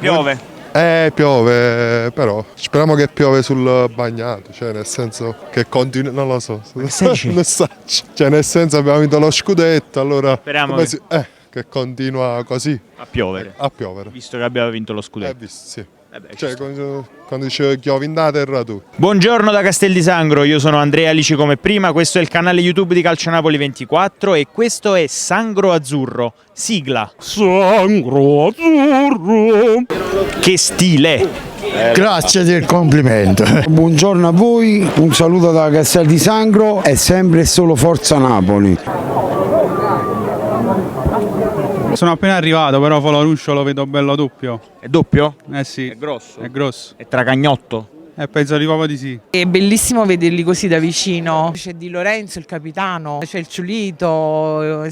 Piove. Piove, però speriamo che piove sul bagnato, cioè nel senso che continui, non lo so, cioè nel senso abbiamo vinto lo scudetto, allora Speriamo che continua così a piovere, visto che abbiamo vinto lo scudetto. sì. Cioè quando dicevo che ho vinto la terra tu. Buongiorno da Castel di Sangro, io sono Andrea Alici come prima, questo è il canale YouTube di Calcio Napoli 24 e questo è Sangro Azzurro, sigla. Sangro azzurro. Che stile! Grazie del complimento. Buongiorno a voi, un saluto da Castel di Sangro e sempre e solo Forza Napoli. Sono appena arrivato, però Folaruccio lo vedo bello doppio. È doppio? Eh sì. È grosso? È grosso. È tracagnotto? Penso di proprio di sì. È bellissimo vederli così da vicino. C'è Di Lorenzo, il capitano, c'è il Ciulito,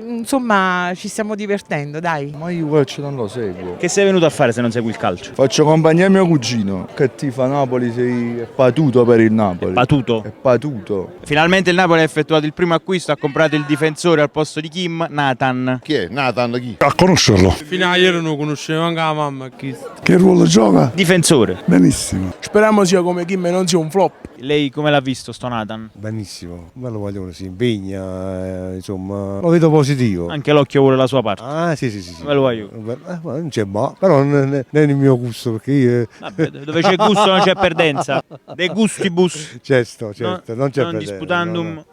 insomma ci stiamo divertendo, dai. Ma io calcio non lo seguo. Che sei venuto a fare se non segui il calcio? Faccio compagnia a mio cugino, che tifa Napoli, sei patuto per il Napoli. Patuto? È patuto. Finalmente il Napoli ha effettuato il primo acquisto, ha comprato il difensore al posto di Kim, Nathan. Chi è? Nathan chi? A conoscerlo. Fino a ieri non conoscevo anche la mamma. Che ruolo gioca? Difensore. Benissimo. Speriamo sia come Kim e non sia un flop. Lei come l'ha visto sto Nathan? Benissimo, me lo vogliono, si impegna, insomma, lo vedo positivo. Anche l'occhio vuole la sua parte. Ah sì. Me lo voglio. Non c'è ma, però non è il mio gusto perché io... Vabbè, dove c'è gusto non c'è perdenza. De gustibus. Certo, non c'è Non perdenza. disputandum.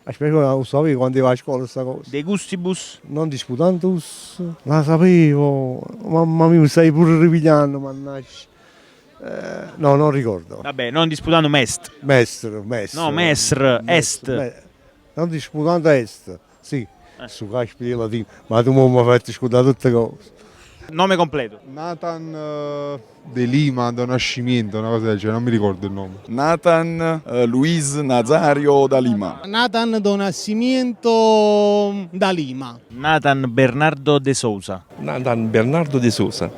Aspetta, sapevo quando iva a scuola sta cosa. De gustibus. Non disputandus, la sapevo, mamma mia, mi stai pure ripigliando, mannaggia. No, non ricordo. Vabbè, non disputando est. Mestre. No, mestre, est. Non disputando est, sì. Su caspita latino, ma tu mi fai scudare tutte cose. Nome completo. Nathan De Lima, da nascimento, una cosa del genere, non mi ricordo il nome. Nathan Luis Nazario da Lima. Nathan do Nascimento da Lima. Nathan Bernardo De Sousa. Nathan Bernardo De Sousa.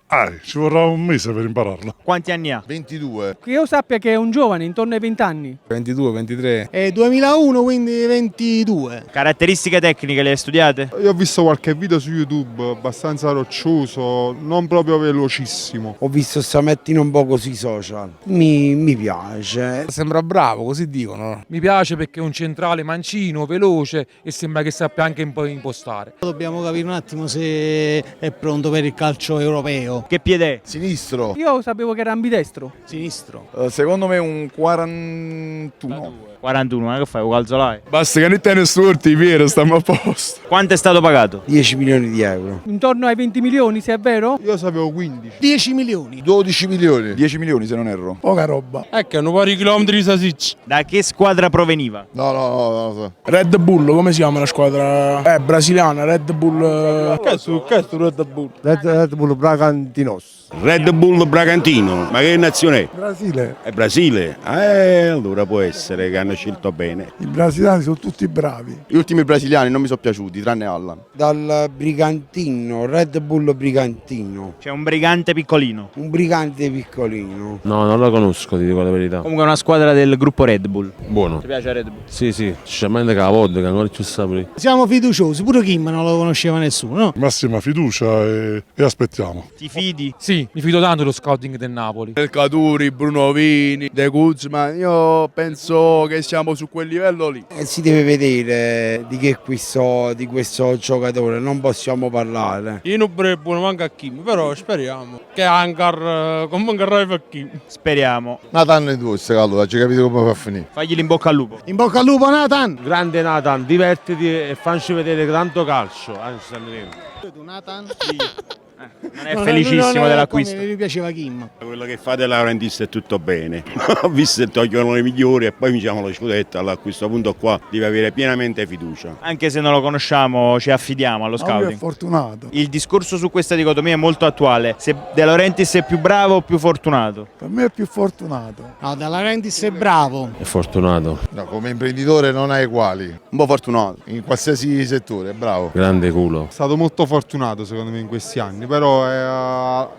Ci vorrà un mese per impararlo. Quanti anni ha? 22. Che io sappia che è un giovane, intorno ai 20 anni. 22, 23. È 2001, quindi 22. Caratteristiche tecniche le hai studiate? Io ho visto qualche video su YouTube abbastanza roccioso, non proprio velocissimo. Ho visto stamattina un po' così social. Mi piace. Sembra bravo, così dicono. Mi piace perché è un centrale mancino, veloce e sembra che sappia anche un po' impostare. Dobbiamo capire un attimo se è pronto per il calcio europeo. Che piede è? Sinistro. Io sapevo che era ambidestro. Sinistro. Secondo me un 41. 41, ma che fai? Un calzolai? Basta che non tieni storti, vero, stiamo a posto. Quanto è stato pagato? 10 milioni di euro. Intorno ai 20 milioni, se è vero? Io sapevo 15. 10 milioni. 12 milioni. 10 milioni se non erro. Poca roba. Che hanno pari chilometri di Sasic. Da che squadra proveniva? No, non lo so. Red Bull, come si chiama la squadra? Brasiliana, Red Bull. Che è sto Red Bull? Red Bull Bragantinos. Red Bull Bragantino, ma che nazione è? Brasile. È Brasile? Allora può essere che hanno scelto bene. I brasiliani sono tutti bravi. Gli ultimi brasiliani non mi sono piaciuti, tranne Allan. Dal Brigantino, Red Bull Brigantino. C'è un brigante piccolino. Un brigante piccolino. No, non la conosco, ti dico la verità. Comunque è una squadra del gruppo Red Bull. Buono. Ti piace Red Bull? Sì, sicuramente che la vodka, ancora più sapore. Siamo fiduciosi, pure Kim non lo conosceva nessuno, no? Massima fiducia e aspettiamo. Ti fidi? Sì, mi fido tanto dello scouting del Napoli. Del Caduri, Bruno Vini, De Guzman, io penso che siamo su quel livello lì. Si deve vedere di questo giocatore, non possiamo parlare. Io non vorrei buono manca a Kim, però speriamo che Ankar comunque arrivi a Kim. Speriamo. Nathan e due, allora, ci capito come va a finire. Fagli in bocca al lupo. In bocca al lupo Nathan! Grande Nathan, divertiti e facci vedere tanto calcio. Tu Nathan? Non è felicissimo dell'acquisto. Mi piaceva Kim. Quello che fa della Laurentista è tutto bene. Ho visto che togliono le migliori e poi diciamo lo scudetto. Allora a questo punto qua devi avere pienamente fiducia. Anche se non lo conosciamo, ci affidiamo allo scouting. Fortunato. Il discorso su questa dicotomia è molto attuale. Se De Laurentiis è più bravo o più fortunato? Per me è più fortunato. No, De Laurentiis è bravo. È fortunato. No, come imprenditore non ha uguali. Un po' fortunato. In qualsiasi settore, bravo. Grande culo. È stato molto fortunato secondo me in questi anni. però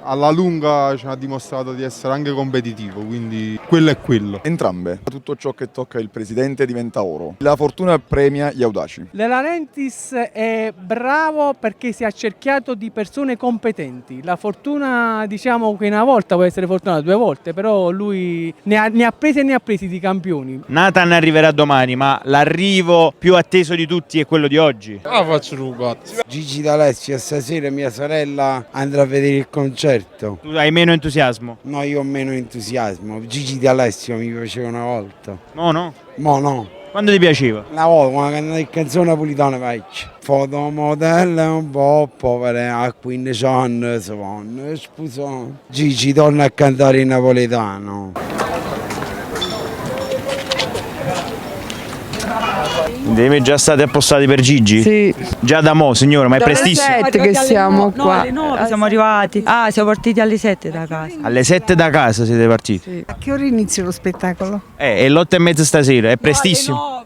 alla lunga ci ha dimostrato di essere anche competitivo, quindi quello è quello. Entrambe. Tutto ciò che tocca il presidente diventa oro. La fortuna premia gli audaci. De Laurentiis è bravo perché si è accerchiato di persone competenti. La fortuna, diciamo che una volta può essere fortunata, 2 volte, però lui ne ha presi e ne ha presi di campioni. Nathan arriverà domani, ma l'arrivo più atteso di tutti è quello di oggi. Faccio rubato. Gigi D'Alessio, stasera mia sorella andrà a vedere il concerto. Tu hai meno entusiasmo? No, io ho meno entusiasmo. Gigi D'Alessio mi piaceva una volta. No, no? Mo no. Quando ti piaceva? Una volta, quando cantavo le canzoni napolitane vecchie. Fotomodelle un po' povere, a 15 anni si vanno sposare. Gigi torna a cantare in napoletano. Deve già state appostati per Gigi? Sì. Già da mo, signora, ma è prestissimo. Alle 7 che siamo qua. Alle 9 siamo arrivati. Siamo partiti alle 7 da casa. Alle 7 da casa siete partiti? Sì. A che ora inizia lo spettacolo? È l'8:30 stasera, è prestissimo.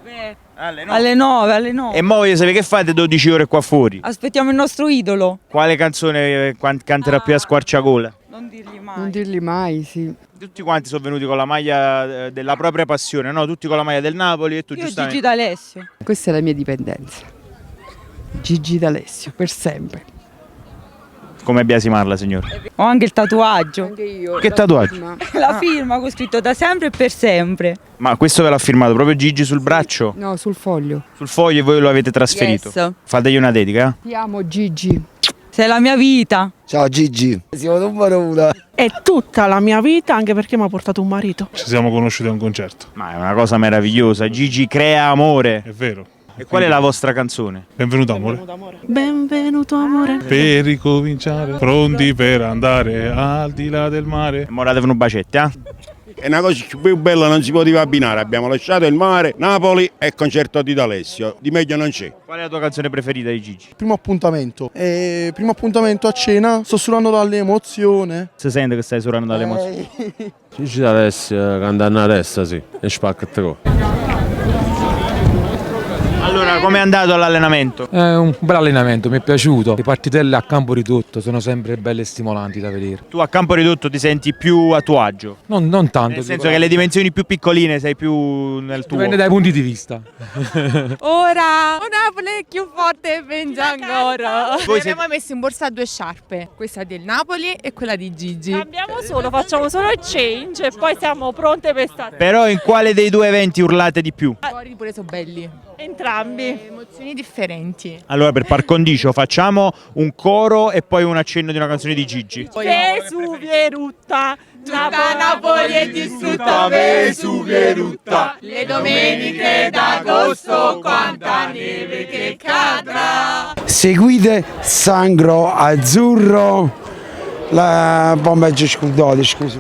Alle 9. E mo voglio sapere che fate 12 ore qua fuori? Aspettiamo il nostro idolo. Quale canzone canterà più a squarciagola? Non dirgli mai. Non dirgli mai, sì. Tutti quanti sono venuti con la maglia della propria passione, no? Tutti con la maglia del Napoli e tu Io giustamente. Gigi D'Alessio. Questa è la mia dipendenza. Gigi D'Alessio, per sempre. Come biasimarla, signora? Ho anche il tatuaggio. Anche io. Che tatuaggio? La firma con scritto da sempre e per sempre. Ma questo ve l'ha firmato proprio Gigi sul braccio? No, sul foglio. Sul foglio e voi lo avete trasferito? Yes. Fategli una dedica, eh? Ti amo Gigi. Sei la mia vita. Ciao Gigi. Siamo numero 1. È tutta la mia vita, anche perché mi ha portato un marito. Ci siamo conosciuti a un concerto. Ma è una cosa meravigliosa. Gigi crea amore. È vero. E qual è la vostra canzone? Benvenuto amore. Benvenuto amore. Per ricominciare, pronti per andare al di là del mare. Moratevi un bacetto, eh? È una cosa più bella, non si poteva abbinare. Abbiamo lasciato il mare, Napoli e concerto di D'Alessio. Di meglio non c'è. Qual è la tua canzone preferita di Gigi? Primo appuntamento. Primo appuntamento a cena, sto surando dall'emozione. Si sente che stai surando dalle emozioni? Gigi D'Alessio canta a testa, sì, e spacca troppo. Allora, com'è andato l'allenamento? È un bel allenamento, mi è piaciuto. Le partitelle a campo ridotto sono sempre belle e stimolanti da vedere. Tu a campo ridotto ti senti più a tuo agio? Non tanto. Nel senso che le dimensioni più piccoline sei più nel tuo. Dipende dai punti di vista. Ora Napoli è più forte e vince ancora. Voi Abbiamo messo in borsa 2 sciarpe, questa del Napoli e quella di Gigi. Cambiamo solo, facciamo solo il change e poi siamo pronte per stare. Però in quale dei due eventi urlate di più? I cori pure sono belli. Entrambi. Emozioni differenti. Allora, per par condicio, facciamo un coro e poi un accenno di una canzone di Gigi. Vesuvio erutta. Napoli è distrutta, Vesuvio erutta. Le domeniche d'agosto, quanta neve che cadrà. Seguite Sangro Azzurro. La bomba è già scordata, scusa.